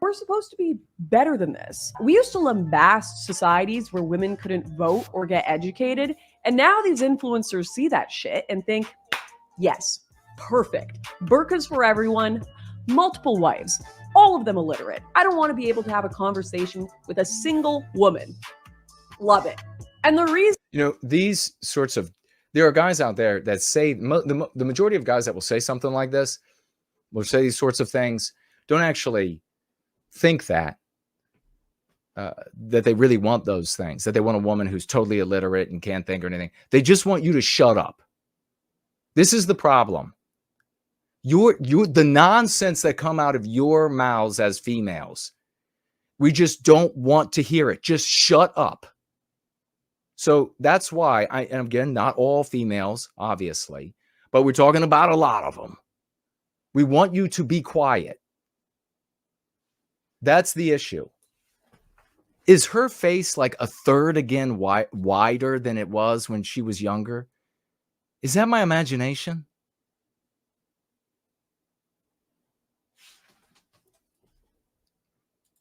we're supposed to be better than this. We used to lambast societies where women couldn't vote or get educated, and now these influencers see that shit and think, yes, perfect. Burqas for everyone, multiple wives, all of them illiterate. I don't want to be able to have a conversation with a single woman. Love it. And the reason... these sorts of... There are guys out there that say... The majority of guys that will say something like this, will say these sorts of things, don't actually think that they really want those things, that they want a woman who's totally illiterate and can't think or anything. They just want you to shut up. This is the problem. The nonsense that come out of your mouths as females, we just don't want to hear it. Just shut up. So that's why and again, not all females, obviously, but we're talking about a lot of them. We want you to be quiet. That's the issue. Is her face like a third again wider than it was when she was younger? Is that my imagination?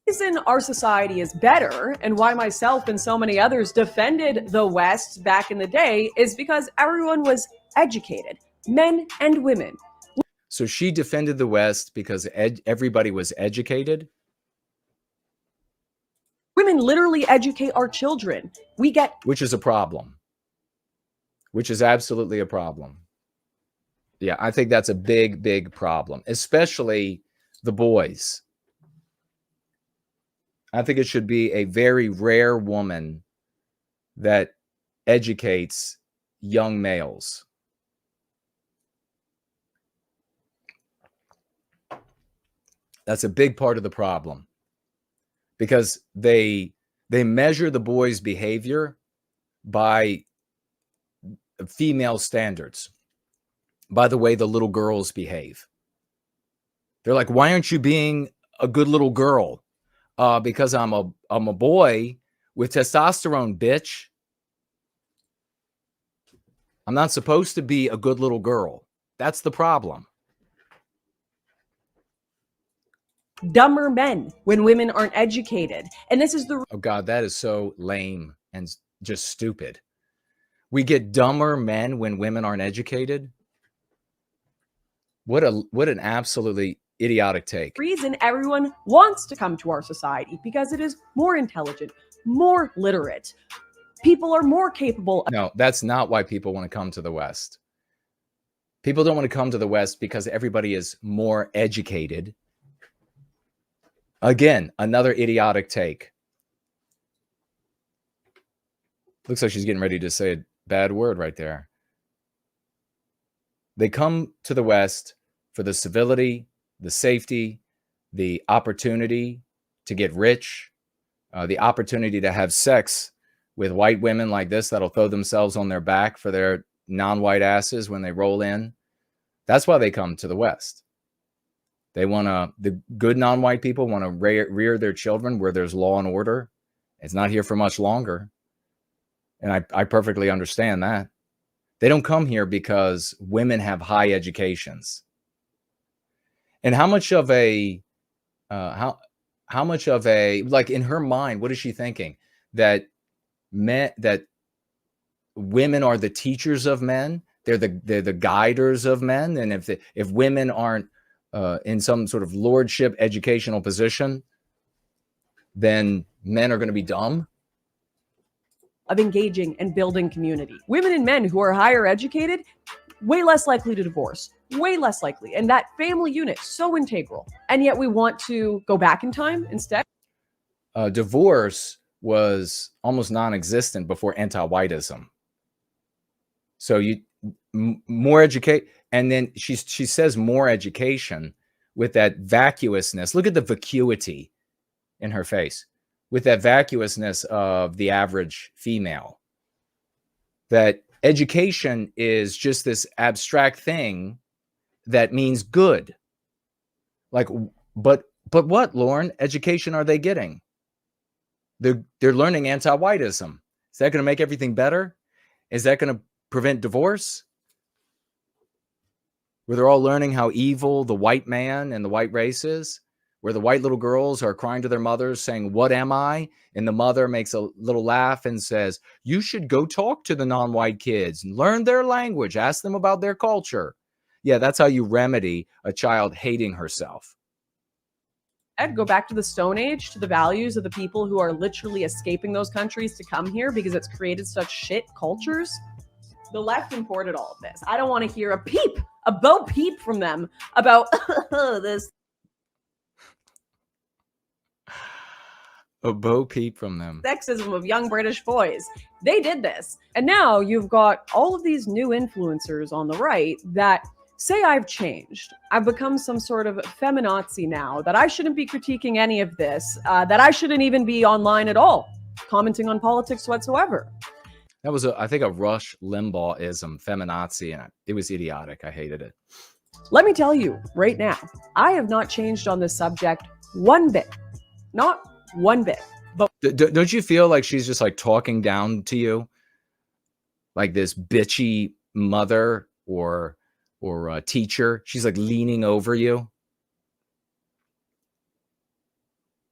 The reason our society is better and why myself and so many others defended the West back in the day is because everyone was educated, men and women. So she defended the West because everybody was educated? Women literally educate our children. Which is a problem. Which is absolutely a problem. Yeah, I think that's a big, big problem, especially the boys. I think it should be a very rare woman that educates young males. That's a big part of the problem, because they measure the boys' behavior by female standards, by the way the little girls behave. They're like, why aren't you being a good little girl? Because I'm a boy with testosterone, bitch. I'm not supposed to be a good little girl. That's the problem. Dumber men when women aren't educated. And this is the... Oh God, that is so lame and just stupid. We get dumber men when women aren't educated. What an absolutely idiotic take. Reason everyone wants to come to our society, because it is more intelligent, more literate. People are more capable. No, that's not why people want to come to the West. People don't want to come to the West because everybody is more educated. Again, another idiotic take. Looks like she's getting ready to say a bad word right there. They come to the West for the civility, the safety, the opportunity to get rich, the opportunity to have sex with white women like this that'll throw themselves on their back for their non-white asses when they roll in. That's why they come to the West. They want to, the good non-white people want to rear their children where there's law and order. It's not here for much longer. And I perfectly understand that. They don't come here because women have high educations. And how much of a, like in her mind, what is she thinking? That women are the teachers of men. They're the guiders of men. And if women aren't in some sort of lordship educational position, then men are going to be dumb. Of engaging and building community. Women and men who are higher educated, way less likely to divorce, way less likely. And that family unit, so integral. And yet we want to go back in time instead. Divorce was almost non-existent before anti-whiteism. So more educate, and then she says more education with that vacuousness. Look at the vacuity in her face, with that vacuousness of the average female. That education is just this abstract thing that means good. Like, but what, Lauren? Education are they getting? They're learning anti-whiteism. Is that going to make everything better? Is that going to prevent divorce? Where they're all learning how evil the white man and the white race is? where the white little girls are crying to their mothers saying, "What am I?" And the mother makes a little laugh and says, "You should go talk to the non-white kids and learn their language, ask them about their culture." Yeah, that's how you remedy a child hating herself. Go back to the Stone Age, to the values of the people who are literally escaping those countries to come here because it's created such shit cultures. The left imported all of this. I don't want to hear a bo peep from them about this. A bo peep from them. Sexism of young British boys. They did this. And now you've got all of these new influencers on the right that say I've changed. I've become some sort of feminazi now, that I shouldn't be critiquing any of this, that I shouldn't even be online at all, commenting on politics whatsoever. That was, I think, a Rush Limbaugh'ism, feminazi, and it was idiotic. I hated it. Let me tell you right now, I have not changed on this subject one bit. Not one bit. But don't you feel like she's just like talking down to you? Like this bitchy mother or a teacher? She's like leaning over you,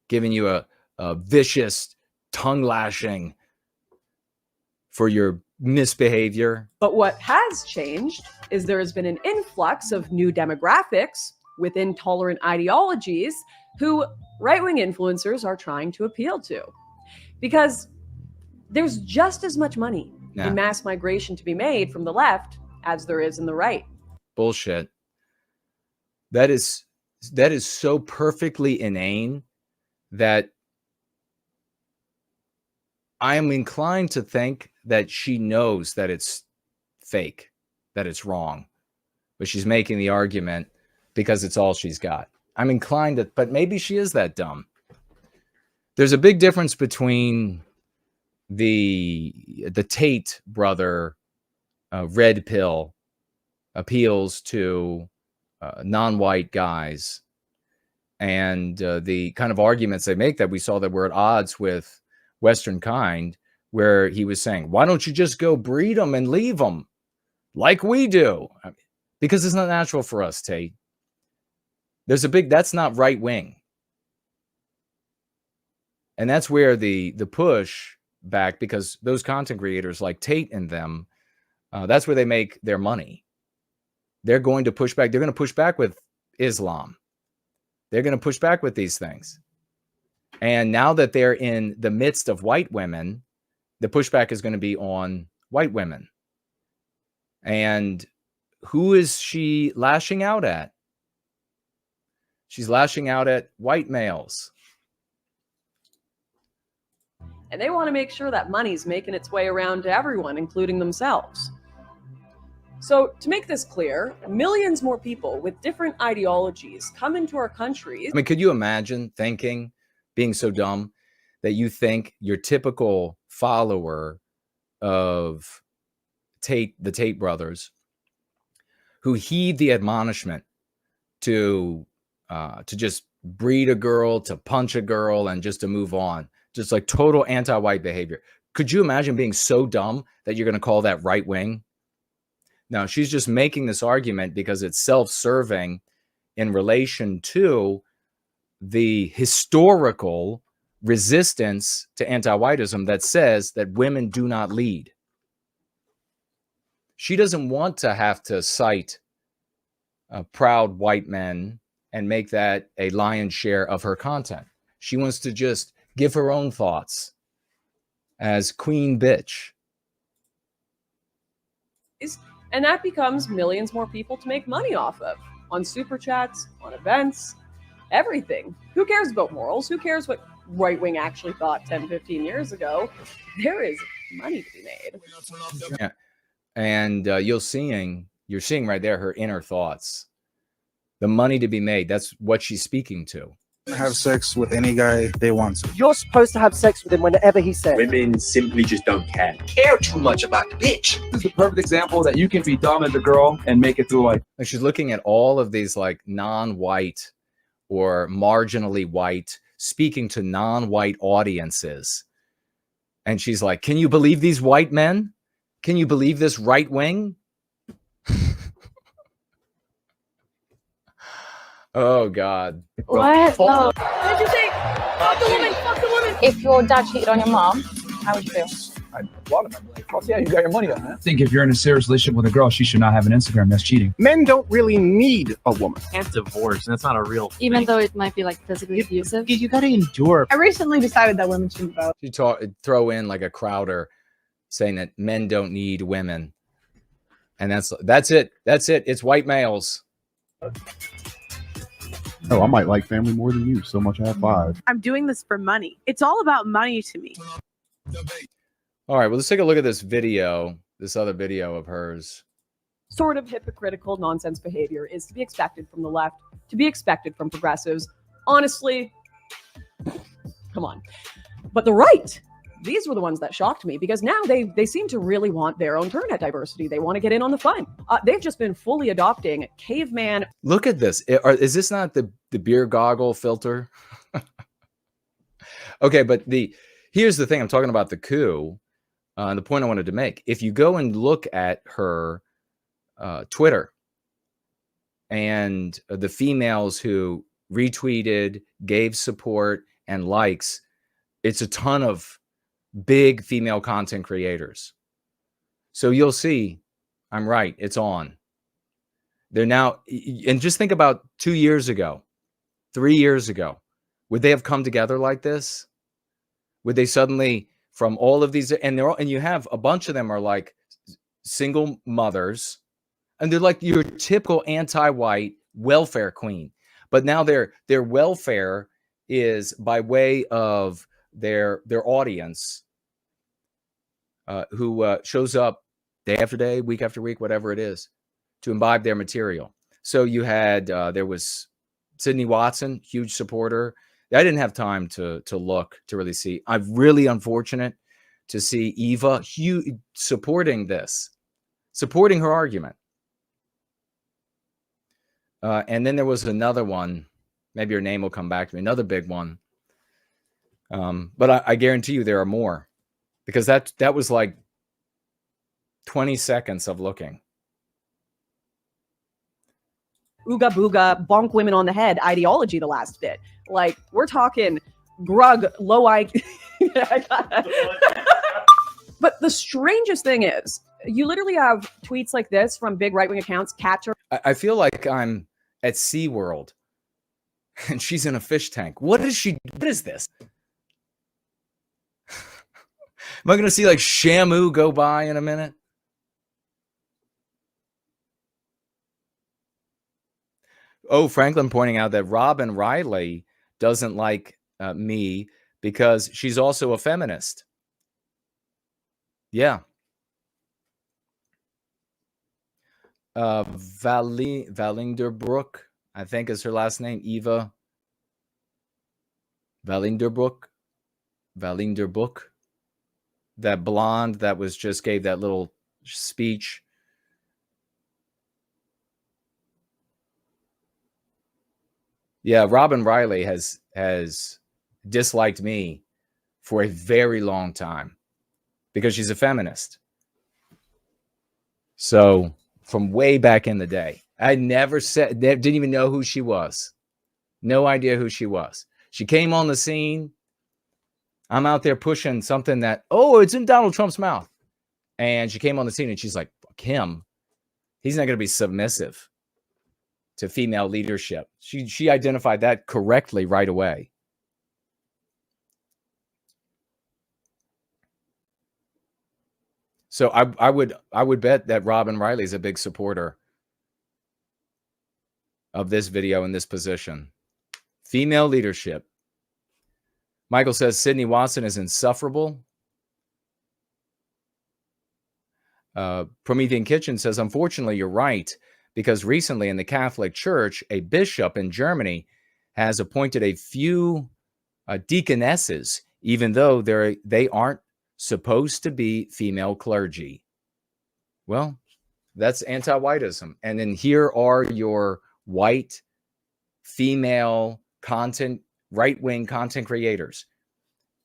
giving you a vicious tongue lashing for your misbehavior. But what has changed is there has been an influx of new demographics with intolerant ideologies who right-wing influencers are trying to appeal to. Because there's just as much money in mass migration to be made from the left as there is in the right. Bullshit. That is so perfectly inane that I am inclined to think that she knows that it's fake, that it's wrong, but she's making the argument because it's all she's got. I'm inclined to, but maybe she is that dumb. There's a big difference between the Tate brother red pill appeals to non-white guys and the kind of arguments they make that we saw that were at odds with Western kind, where he was saying, why don't you just go breed them and leave them like we do? I mean, because it's not natural for us, Tate. That's not right wing. And that's where the push back, because those content creators like Tate and them, that's where they make their money. They're going to push back. They're going to push back with Islam. They're going to push back with these things. And now that they're in the midst of white women, the pushback is going to be on white women. And who is she lashing out at? She's lashing out at white males. And they want to make sure that money's making its way around to everyone, including themselves. So to make this clear, millions more people with different ideologies come into our countries. I mean, could you imagine being so dumb that you think your typical follower of the Tate brothers, who heed the admonishment to just breed a girl, to punch a girl, and just to move on, just like total anti-white behavior. Could you imagine being so dumb that you're going to call that right wing? No, she's just making this argument because it's self-serving in relation to the historical resistance to anti-whiteism that says that women do not lead. She doesn't want to have to cite proud white men and make that a lion's share of her content. She wants to just give her own thoughts as queen bitch. And that becomes millions more people to make money off of, on super chats, on events, everything. Who cares about morals? Who cares what right wing actually thought 10, 15 years ago? There is money to be made. Yeah. And you're seeing right there her inner thoughts. The money to be made, that's what she's speaking to. Have sex with any guy they want to. You're supposed to have sex with him whenever he says. Women simply just don't care too much about the bitch. This is the perfect example that you can be dumb as a girl and make it through life. Like she's looking at all of these like non-white or marginally white, speaking to non-white audiences. And she's like, can you believe these white men? Can you believe this right wing? Oh God. What? No. What did you say? Fuck the woman, fuck the woman. If your dad cheated on your mom, how would you feel? I'd applaud him. I'd be like, well, yeah, you got your money on that. I think if you're in a serious relationship with a girl, she should not have an Instagram. That's cheating. Men don't really need a woman. Can't divorce. That's not a real thing. Even though it might be like physically abusive. You gotta endure. I recently decided that women shouldn't vote. You throw in like a Crowder saying that men don't need women. And that's it. That's it. It's white males. Oh, I might like family more than you. So much I have 5. I'm doing this for money. It's all about money to me. All right, well, let's take a look at this video, this other video of hers. Sort of hypocritical nonsense behavior is to be expected from the left, to be expected from progressives. Honestly, come on. But the right, these were the ones that shocked me, because now they seem to really want their own turn at diversity. They want to get in on the fun. They've just been fully adopting caveman. Look at this. Is this not the beer goggle filter? Okay, but here's the thing. I'm talking about the coup. The point I wanted to make. If you go and look at her Twitter and the females who retweeted, gave support, and likes, it's a ton of big female content creators. So you'll see, I'm right, it's on. They're now, and just think about 2 years ago, 3 years ago, would they have come together like this? Would they suddenly, from all of these, and you have a bunch of them are like single mothers, and they're like your typical anti-white welfare queen. But now their welfare is by way of their audience, who shows up day after day, week after week, whatever it is, to imbibe their material. So you had there was Sydney Watson, huge supporter. I didn't have time to look to really see. I'm really unfortunate to see Eva supporting this, supporting her argument. And then there was another one. Maybe her name will come back to me. Another big one. But I guarantee you there are more, because that was like 20 seconds of looking. Ooga booga, bonk women on the head ideology the last bit. Like, we're talking grug, low IQ. But the strangest thing is, you literally have tweets like this from big right-wing accounts. Cats are. I feel like I'm at SeaWorld and she's in a fish tank. What is this? Am I going to see like Shamu go by in a minute? Oh, Franklin pointing out that Robin Riley doesn't like me because she's also a feminist. Yeah. Valinderbrook, I think is her last name. Eva Valinderbrook. That blonde that was just gave that little speech. Yeah, Robin Riley has disliked me for a very long time because she's a feminist. So from way back in the day, I never said, didn't even know who she was. No idea who she was. She came on the scene. I'm out there pushing something that, oh, it's in Donald Trump's mouth. And she came on the scene and she's like, fuck him. He's not going to be submissive to female leadership. She identified that correctly right away. So I would bet that Robin Riley is a big supporter of this video in this position. Female leadership. Michael says Sydney Watson is insufferable. Promethean Kitchen says, unfortunately, you're right, because recently in the Catholic Church, a bishop in Germany has appointed a few deaconesses, even though they aren't supposed to be female clergy. Well, that's anti-whiteism. And then here are your white female content, right-wing content creators.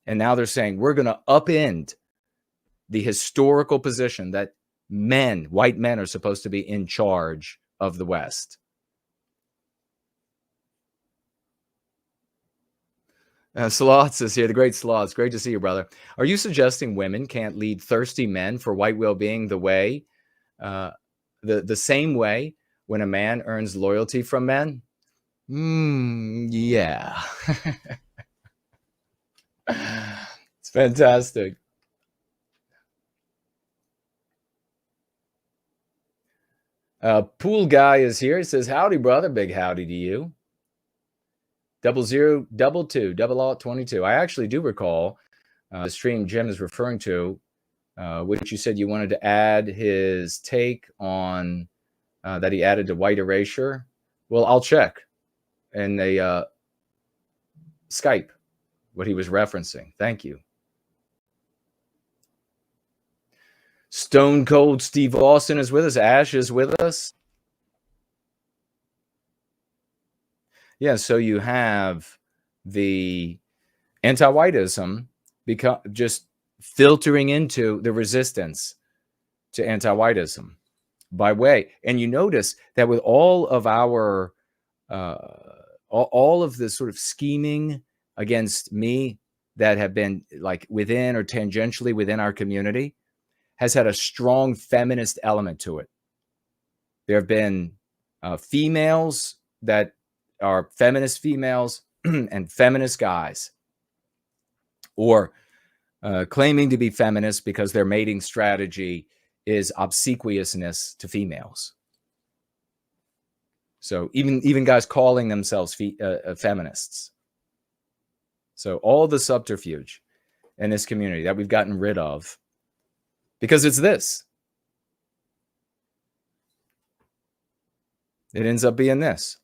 And now they're saying we're going to upend the historical position that white men are supposed to be in charge of the West. Sloths is here. The great Sloths. Great to see you, brother. Are you suggesting women can't lead thirsty men for white well-being the way, the same way when a man earns loyalty from men? Yeah. It's fantastic. Pool guy is here. He says, howdy, brother. Big howdy to you. 002222 I actually do recall the stream Jim is referring to, which you said you wanted to add his take on that he added to white erasure. Well, I'll check in the Skype what he was referencing. Thank you. Stone Cold Steve Austin is with us. Ash is with us. Yeah, so you have the anti-whiteism just filtering into the resistance to anti-whiteism by way. And you notice that with all of our, all of the sort of scheming against me that have been like within or tangentially within our community has had a strong feminist element to it. There have been females that are feminist females and feminist guys, or claiming to be feminist because their mating strategy is obsequiousness to females. So even guys calling themselves feminists. So all the subterfuge in this community that we've gotten rid of, because it's this. It ends up being this.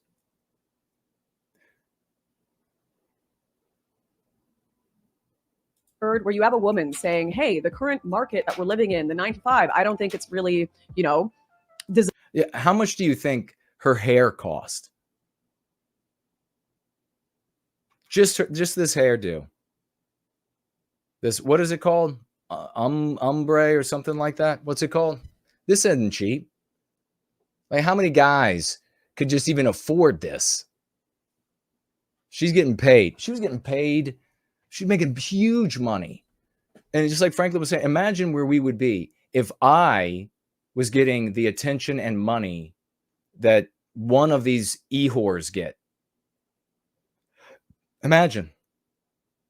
Where you have a woman saying, hey, the current market that we're living in, the 9 to 5, I don't think it's really, you know, yeah. How much do you think her hair cost? Just this hairdo. This, what is it called? Ombre or something like that. What's it called? This isn't cheap. Like, how many guys could just even afford this? She's getting paid. She was getting paid. She's making huge money. And just like Franklin was saying, imagine where we would be if I was getting the attention and money that one of these e-whores get. Imagine.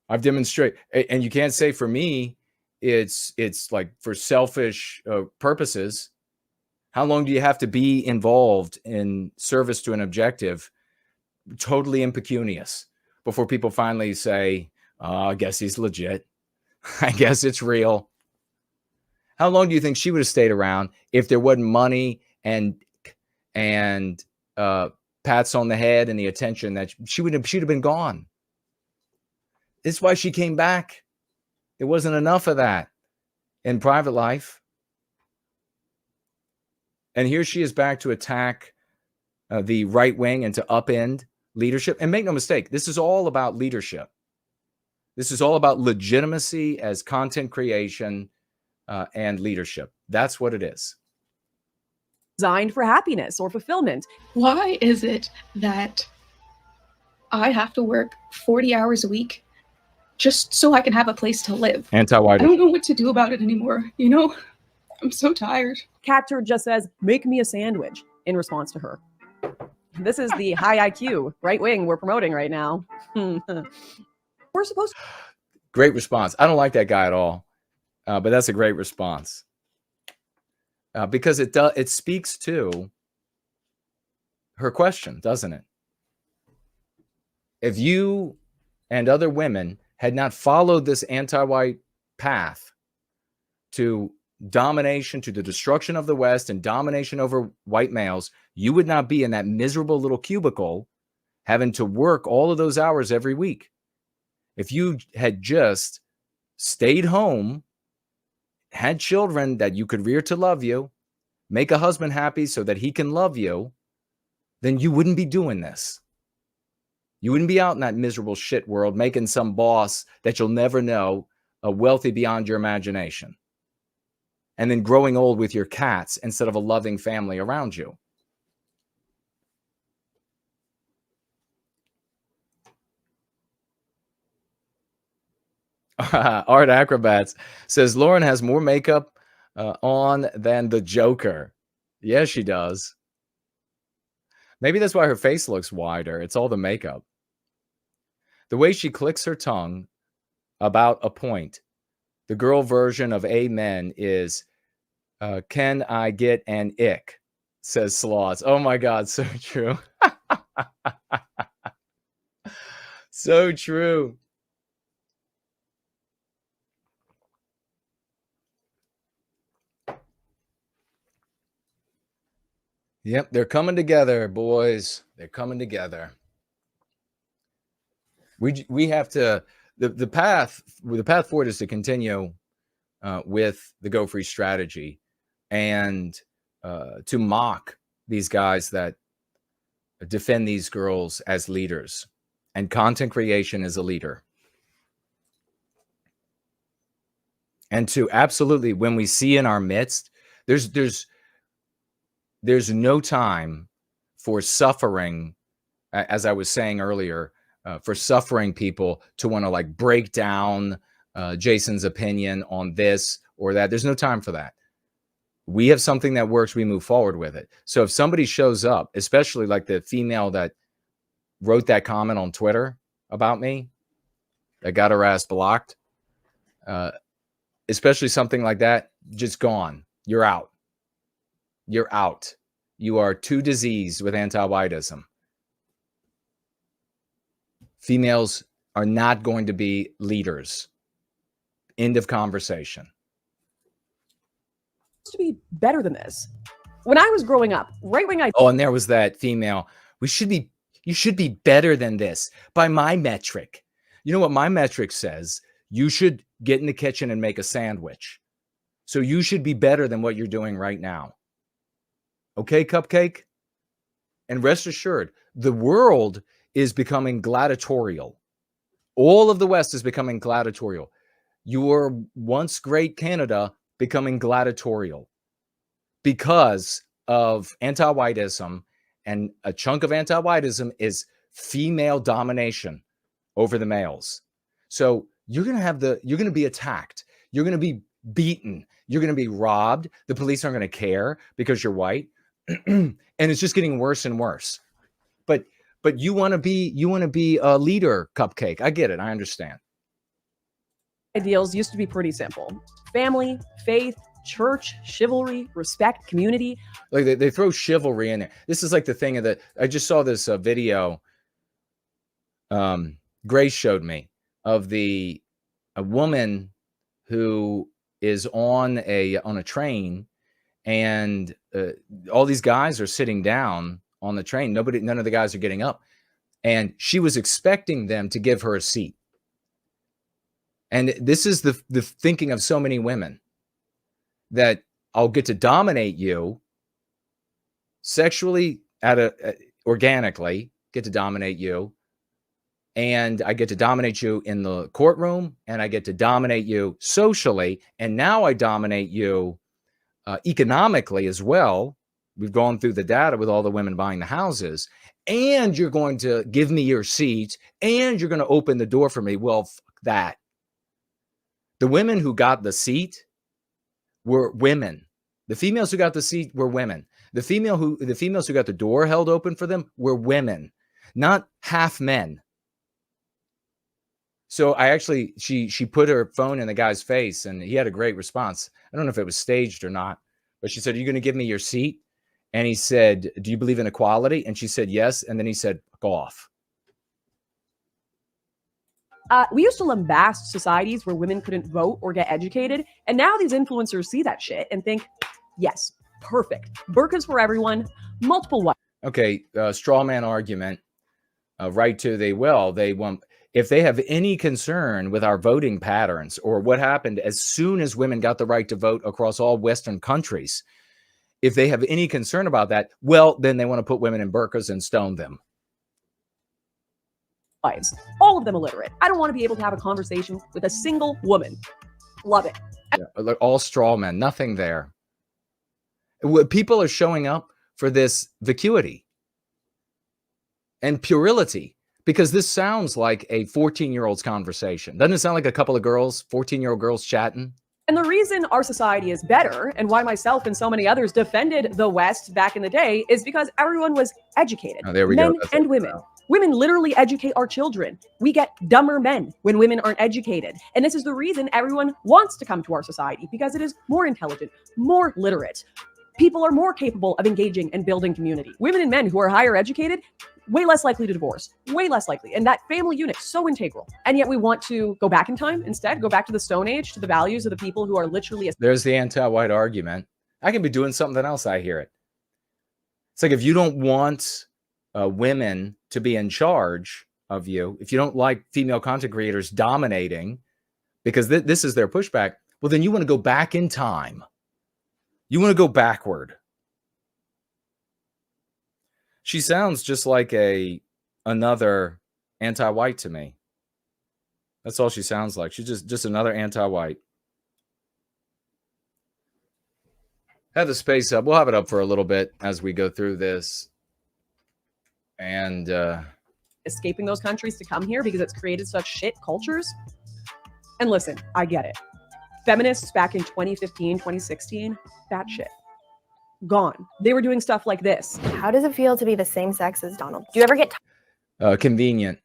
I've demonstrated, and you can't say for me, it's like for selfish purposes. How long do you have to be involved in service to an objective, totally impecunious, before people finally say, I guess he's legit. I guess it's real. How long do you think she would have stayed around if there wasn't money and pats on the head and the attention that she'd have been gone? It's why she came back. There wasn't enough of that in private life. And here she is back to attack the right wing and to upend leadership. And make no mistake, this is all about leadership. This is all about legitimacy as content creation and leadership. That's what it is. Designed for happiness or fulfillment. Why is it that I have to work 40 hours a week just so I can have a place to live? Anti-white. I don't know what to do about it anymore. You know, I'm so tired. Catcher just says, make me a sandwich in response to her. This is the high IQ right wing we're promoting right now. We're supposed to. Great response. I don't like that guy at all, but that's a great response because it speaks to her question, doesn't it? If you and other women had not followed this anti-white path to domination, to the destruction of the West and domination over white males, you would not be in that miserable little cubicle having to work all of those hours every week. If you had just stayed home, had children that you could rear to love you, make a husband happy so that he can love you, then you wouldn't be doing this. You wouldn't be out in that miserable shit world making some boss that you'll never know, wealthy beyond your imagination, and then growing old with your cats instead of a loving family around you. Art Acrobats says Lauren has more makeup on than the Joker. Yes, she does. Maybe that's why her face looks wider. It's all the makeup. The way she clicks her tongue about a point. The girl version of amen is, can I get an ick? Says Sloths. Oh my God, so true. So true. Yep, they're coming together, boys. They're coming together. We have to the path forward is to continue with the Go Free strategy and to mock these guys that defend these girls as leaders, and content creation is a leader. And to absolutely, when we see in our midst, there's no time for suffering, as I was saying earlier, for suffering people to want to like break down Jason's opinion on this or that. There's no time for that. We have something that works, we move forward with it. So if somebody shows up, especially like the female that wrote that comment on Twitter about me, that got her ass blocked, especially something like that, just gone. You're out. You're out. You are too diseased with anti-whiteism. Females are not going to be leaders. End of conversation. To be better than this. When I was growing up, right-wing Oh, and there was that female. You should be better than this by my metric. You know what my metric says? You should get in the kitchen and make a sandwich. So you should be better than what you're doing right now. Okay, Cupcake? And rest assured, the world is becoming gladiatorial. All of the West is becoming gladiatorial. Your once great Canada becoming gladiatorial because of anti-whiteism, and a chunk of anti-whiteism is female domination over the males. So you're going to be attacked. You're going to be beaten. You're going to be robbed. The police aren't going to care because you're white. And it's just getting worse and worse. But you want to be a leader, Cupcake. I get it. I understand. Ideals used to be pretty simple. Family, faith, church, chivalry, respect, community. Like they throw chivalry in there. This is like the thing of the, I just saw this video Grace showed me of a woman who is on a train, and all these guys are sitting down on the train. None of the guys are getting up. And she was expecting them to give her a seat. And this is the thinking of so many women, that I'll get to dominate you sexually organically, get to dominate you. And I get to dominate you in the courtroom, and I get to dominate you socially. And now I dominate you economically as well. We've gone through the data with all the women buying the houses, and you're going to give me your seat, and you're going to open the door for me. Well, fuck that. The women who got the seat were women. The females who got the seat were women. The females who got the door held open for them were women, not half men. So she put her phone in the guy's face, and he had a great response. I don't know if it was staged or not, but she said, "Are you going to give me your seat?" And he said, "Do you believe in equality?" And she said, "Yes." And then he said, "Go off." We used to lambast societies where women couldn't vote or get educated. And now these influencers see that shit and think, yes, perfect. Burkas for everyone, multiple white. Okay, straw man argument. Right to they want, if they have any concern with our voting patterns or what happened as soon as women got the right to vote across all Western countries, if they have any concern about that, well, then they want to put women in burqas and stone them. All of them illiterate. I don't want to be able to have a conversation with a single woman. Love it. Yeah, all straw men, nothing there. People are showing up for this vacuity and puerility. Because this sounds like a 14-year-old's conversation. Doesn't it sound like a couple of girls, 14-year-old girls chatting? And the reason our society is better, and why myself and so many others defended the West back in the day, is because everyone was educated. Oh, there we Men go. That's and it. women. Women literally educate our children. We get dumber men when women aren't educated. And this is the reason everyone wants to come to our society, because it is more intelligent, more literate. People are more capable of engaging and building community. Women and men who are higher educated, way less likely to divorce, way less likely. And that family unit, so integral. And yet we want to go back in time instead, go back to the Stone Age, to the values of the people who are literally. There's the anti-white argument. I can be doing something else. I hear it. It's like, if you don't want women to be in charge of you, if you don't like female content creators dominating, because this is their pushback, well, then you want to go back in time. You want to go backward. She sounds just like another anti-white to me. That's all she sounds like. She's just another anti-white. Have the space up. We'll have it up for a little bit as we go through this. And escaping those countries to come here because it's created such shit cultures. And listen, I get it. Feminists back in 2015, 2016, that shit. Gone. They were doing stuff like this. How does it feel to be the same sex as Donald? Do you ever get convenient?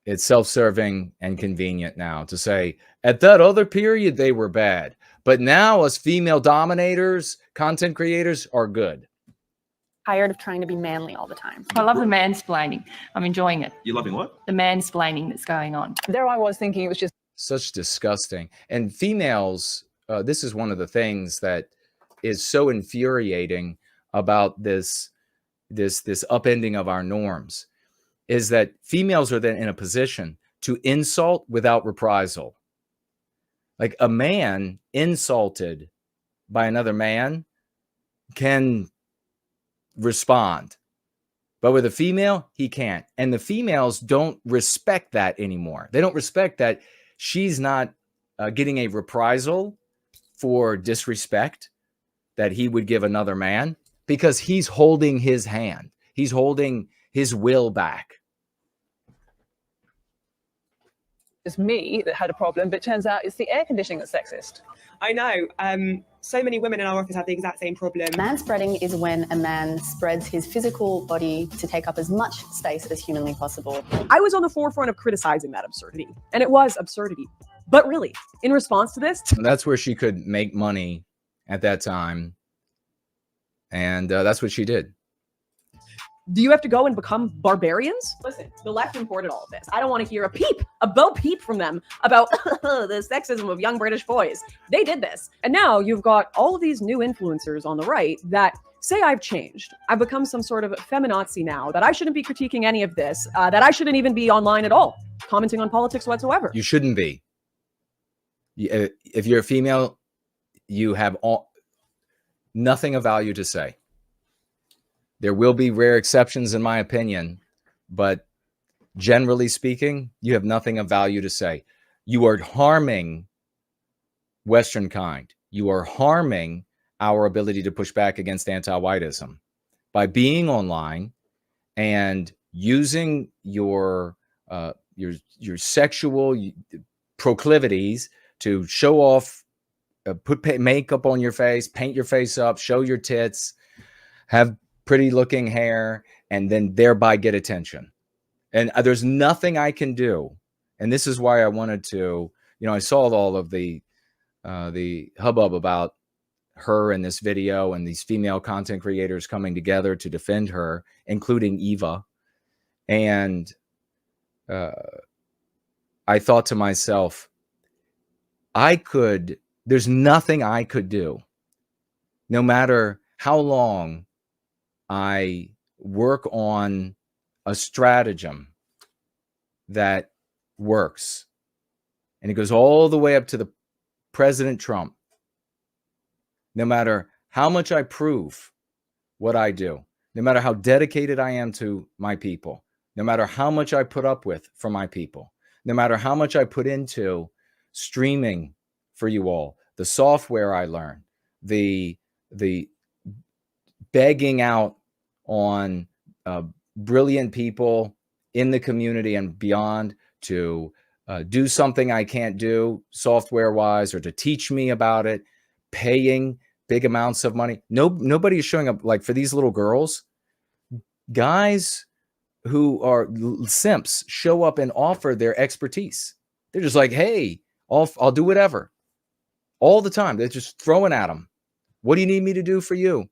It's self-serving and convenient now to say, at that other period, they were bad. But now us female dominators, content creators are good. tired of trying to be manly all the time? I love the mansplaining. I'm enjoying it. You loving what? The mansplaining that's going on. There I was thinking it was just Such disgusting. And females, this is one of the things that is so infuriating about this upending of our norms, is that females are then in a position to insult without reprisal. Like, a man insulted by another man can respond, but with a female, he can't. And the females don't respect that anymore. They don't respect that she's not getting a reprisal for disrespect that he would give another man, because he's holding his hand. He's holding his will back. just me that had a problem, but it turns out it's the air conditioning that's sexist. I know. So many women in our office have the exact same problem. Manspreading is when a man spreads his physical body to take up as much space as humanly possible. I was on the forefront of criticizing that absurdity, and it was absurdity. But really, in response to this... That's where she could make money at that time, and that's what she did. Do you have to go and become barbarians? Listen, the left imported all of this. I don't want to hear a bo peep from them about the sexism of young British boys. They did this. And now you've got all of these new influencers on the right that say I've changed. I've become some sort of feminazi now, that I shouldn't be critiquing any of this, that I shouldn't even be online at all, commenting on politics whatsoever. You shouldn't be. If you're a female, you have nothing of value to say. There will be rare exceptions, in my opinion, but generally speaking, you have nothing of value to say. You are harming Western kind. You are harming our ability to push back against anti-whiteism by being online and using your sexual proclivities to show off, put makeup on your face, paint your face up, show your tits, have pretty looking hair, and then thereby get attention. And there's nothing I can do. And this is why I wanted to, I saw all of the hubbub about her in this video and these female content creators coming together to defend her, including Eva. And I thought to myself, there's nothing I could do, no matter how long I work on a stratagem that works. And it goes all the way up to the President Trump. No matter how much I prove what I do, no matter how dedicated I am to my people, no matter how much I put up with for my people, no matter how much I put into streaming for you all, the software I learn, the begging out on brilliant people in the community and beyond to do something I can't do software wise, or to teach me about it, paying big amounts of money. Nobody is showing up. Like for these little girls, guys who are simps show up and offer their expertise. They're just like, hey, I'll do whatever. All the time. They're just throwing at them. What do you need me to do for you?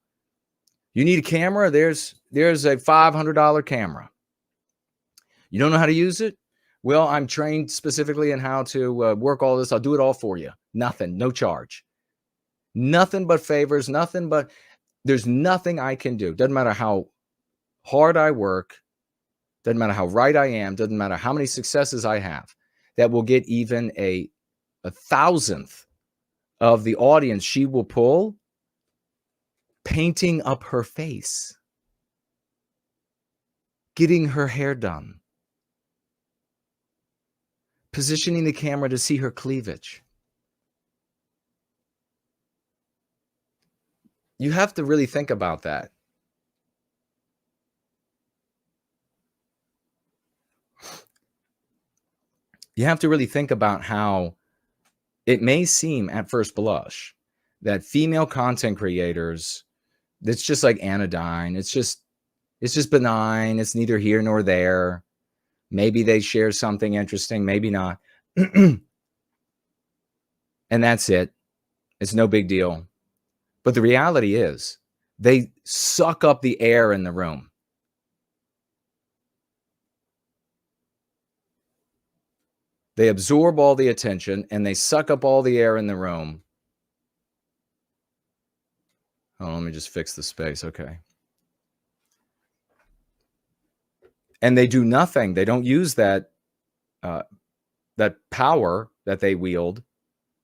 You need a camera? There's a $500 camera. You don't know how to use it? Well, I'm trained specifically in how to work all this. I'll do it all for you. Nothing, no charge. Nothing but favors, there's nothing I can do. Doesn't matter how hard I work. Doesn't matter how right I am. Doesn't matter how many successes I have. That will get even a thousandth of the audience she will pull painting up her face, getting her hair done, positioning the camera to see her cleavage. You have to really think about that. You have to really think about how it may seem at first blush that female content creators, it's just like anodyne. It's just benign. It's neither here nor there. Maybe they share something interesting, maybe not. And that's it. It's no big deal. But the reality is they suck up the air in the room. They absorb all the attention and they suck up all the air in the room. Oh, let me just fix the space. Okay. And they do nothing. They don't use that power that they wield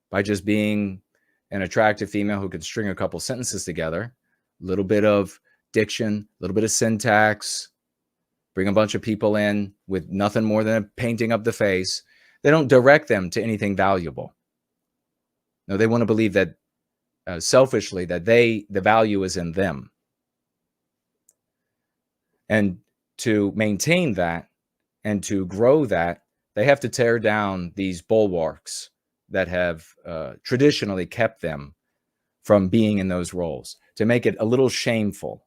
by just being an attractive female who could string a couple sentences together, a little bit of diction, a little bit of syntax, bring a bunch of people in with nothing more than painting up the face. They don't direct them to anything valuable. No, they want to believe that selfishly that the value is in them. And to maintain that and to grow that, they have to tear down these bulwarks that have traditionally kept them from being in those roles, to make it a little shameful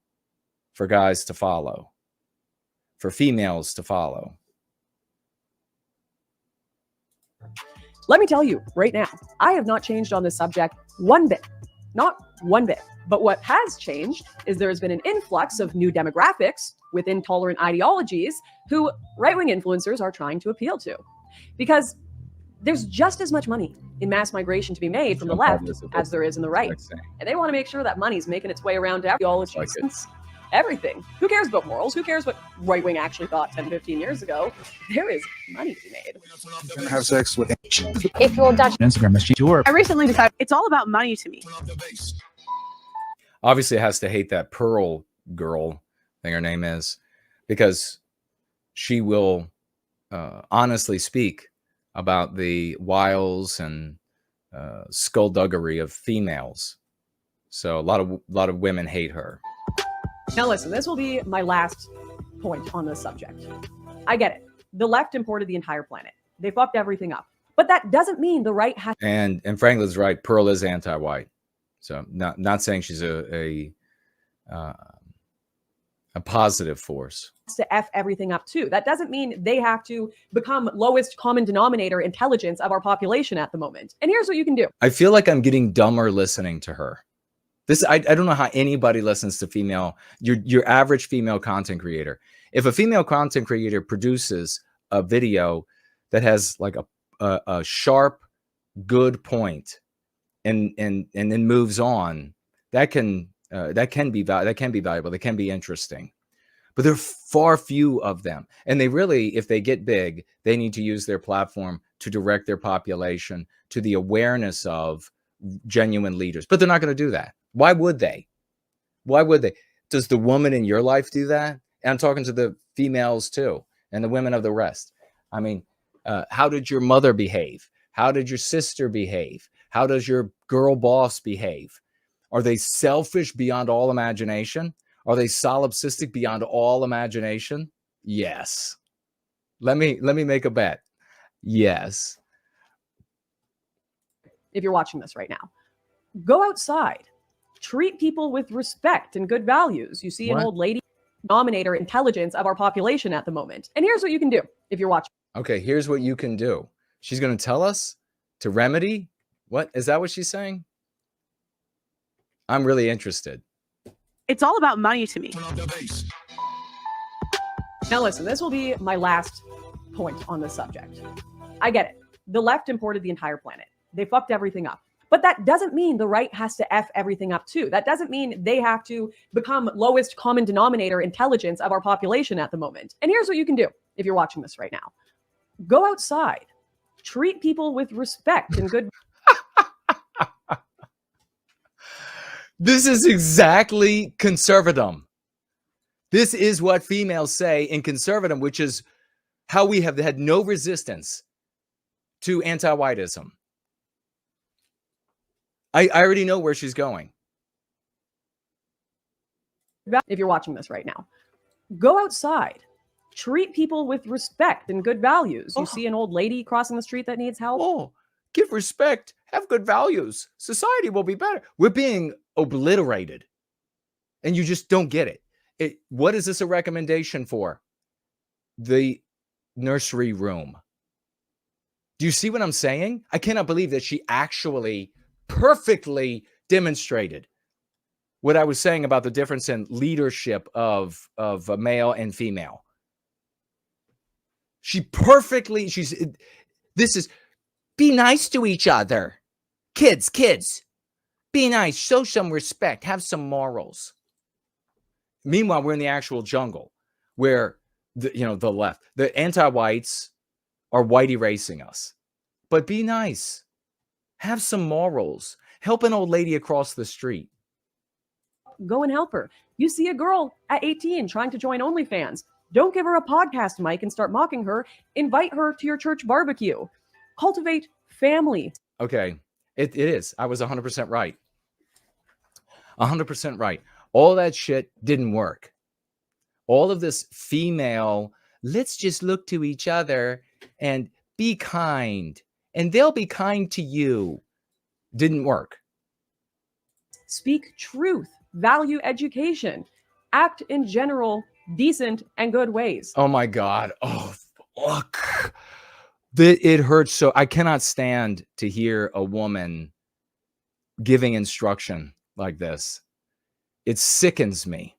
for guys to follow, for females to follow. Let me tell you right now, I have not changed on this subject one bit, not one bit. But what has changed is there has been an influx of new demographics with intolerant ideologies who right-wing influencers are trying to appeal to. Because there's just as much money in mass migration to be made from the left as there is in the right. And they want to make sure that money's making its way around to ideologies. Everything. Who cares about morals? Who cares what right-wing actually thought 10, 15 years ago? There is money to be made. You can have sex with If you're Dutch Instagram, sure. I recently decided it's all about money to me. Obviously, it has to hate that Pearl girl, I think her name is, because she will honestly speak about the wiles and skullduggery of females. So a lot of women hate her. Now listen, this will be my last point on this subject. I get it. The left imported the entire planet. They fucked everything up. But that doesn't mean the right has... And Franklin's right. Pearl is anti-white. So not saying she's a positive force. To F everything up too. That doesn't mean they have to become lowest common denominator intelligence of our population at the moment. And here's what you can do. I feel like I'm getting dumber listening to her. I don't know how anybody listens to your average female content creator. If a female content creator produces a video that has like a sharp, good point and then moves on, that can be valuable. That can be interesting. But there are far few of them. And they really, if they get big, they need to use their platform to direct their population to the awareness of genuine leaders. But they're not going to do that. Why would they? Why would they? Does the woman in your life do that? And I'm talking to the females too, and the women of the rest. I mean, how did your mother behave? How did your sister behave? How does your girl boss behave? Are they selfish beyond all imagination? Are they solipsistic beyond all imagination? Yes. Let me make a bet. Yes. If you're watching this right now, go outside. Treat people with respect and good values. You see an What? old lady, denominator intelligence of our population at the moment. And here's what you can do if you're watching. Okay, here's what you can do. She's going to tell us to remedy. What is that what she's saying? I'm really interested. It's all about money to me. Now listen, this will be my last point on this subject. I get it. The left imported the entire planet. They fucked everything up. But that doesn't mean the right has to F everything up too. That doesn't mean they have to become lowest common denominator intelligence of our population at the moment. And here's what you can do if you're watching this right now. Go outside. Treat people with respect and good. This is exactly conservatism. This is what females say in conservatism, which is how we have had no resistance to anti-whiteism. I already know where she's going. If you're watching this right now, go outside. Treat people with respect and good values. You see an old lady crossing the street that needs help. Oh, give respect. Have good values. Society will be better. We're being obliterated. And you just don't get it. What is this a recommendation for? The nursery room. Do you see what I'm saying? I cannot believe that she actually perfectly demonstrated what I was saying about the difference in leadership of a male and female. This is, be nice to each other. Kids, be nice, show some respect, have some morals. Meanwhile, we're in the actual jungle where the left, the anti-whites are white erasing us. But be nice. Have some morals. Help an old lady across the street. Go and help her. You see a girl at 18 trying to join OnlyFans. Don't give her a podcast mic and start mocking her. Invite her to your church barbecue. Cultivate family. Okay, it is. I was 100% right. 100% right. All that shit didn't work. All of this female, let's just look to each other and be kind. And they'll be kind to you. Didn't work. Speak truth. Value education. Act in general, decent and good ways. Oh my God. Oh, fuck. It hurts so. I cannot stand to hear a woman giving instruction like this. It sickens me.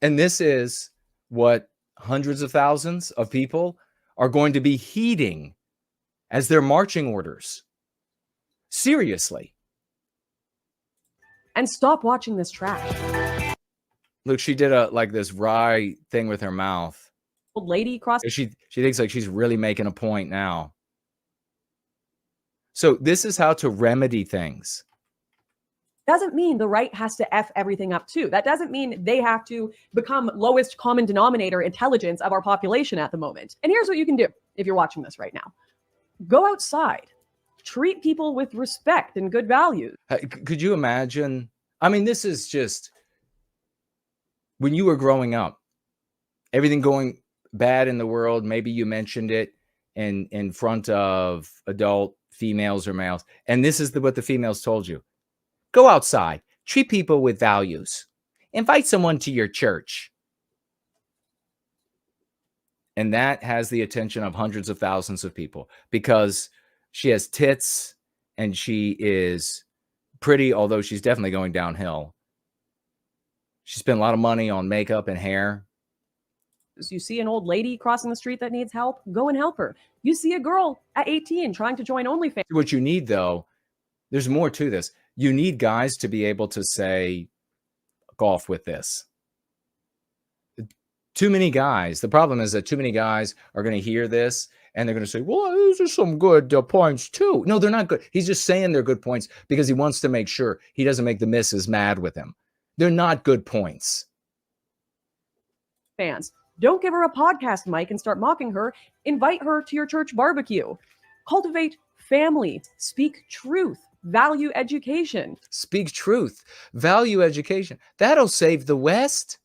And this is what hundreds of thousands of people are going to be heeding as their marching orders. Seriously. And stop watching this trash. Look, she did this wry thing with her mouth. Old lady cross. She thinks like she's really making a point now. So this is how to remedy things. Doesn't mean the right has to F everything up too. That doesn't mean they have to become lowest common denominator intelligence of our population at the moment. And here's what you can do if you're watching this right now. Go outside. Treat people with respect and good values. Could you imagine? I mean, this is just when you were growing up, everything going bad in the world. Maybe you mentioned it in front of adult females or males. And this is what the females told you. Go outside. Treat people with values. Invite someone to your church. And that has the attention of hundreds of thousands of people because she has tits and she is pretty, although she's definitely going downhill. She spent a lot of money on makeup and hair. You see an old lady crossing the street that needs help, go and help her. You see a girl at 18 trying to join OnlyFans. What you need, though, there's more to this. You need guys to be able to say, golf with this. Too many guys. The problem is that too many guys are going to hear this and they're going to say, well, those are some good points too. No, they're not good. He's just saying they're good points because he wants to make sure he doesn't make the missus mad with him. They're not good points. Fans, don't give her a podcast mic and start mocking her. Invite her to your church barbecue. Cultivate family. Speak truth. Value education. Speak truth. Value education. That'll save the West.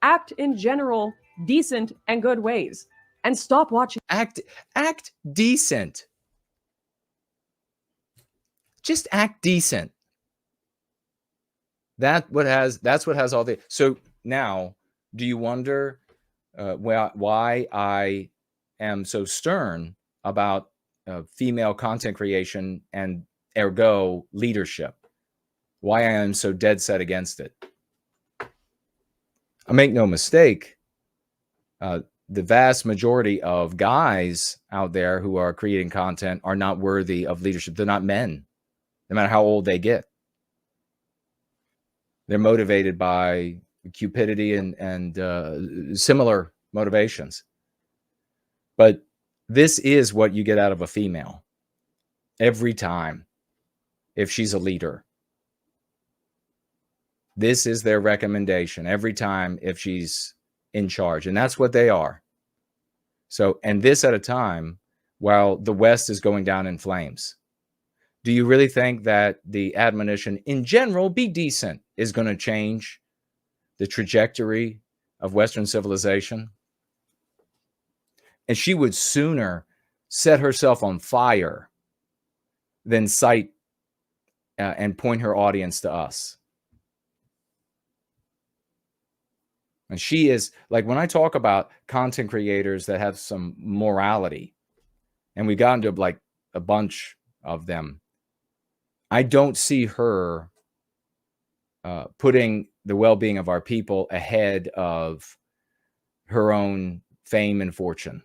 Act in general, decent, and good ways. And stop watching. Act decent. Just act decent. That's what has all the. So now, do you wonder why I am so stern about female content creation and ergo leadership? Why I am so dead set against it? I make no mistake. The vast majority of guys out there who are creating content are not worthy of leadership. They're not men, no matter how old they get. They're motivated by cupidity and similar motivations. But this is what you get out of a female every time if she's a leader. This is their recommendation every time if she's in charge. And that's what they are. So, and this at a time while the West is going down in flames. Do you really think that the admonition in general, be decent, is going to change the trajectory of Western civilization? And she would sooner set herself on fire than cite and point her audience to us. And she is, like, when I talk about content creators that have some morality, and we got into like a bunch of them, I don't see her putting the well-being of our people ahead of her own fame and fortune.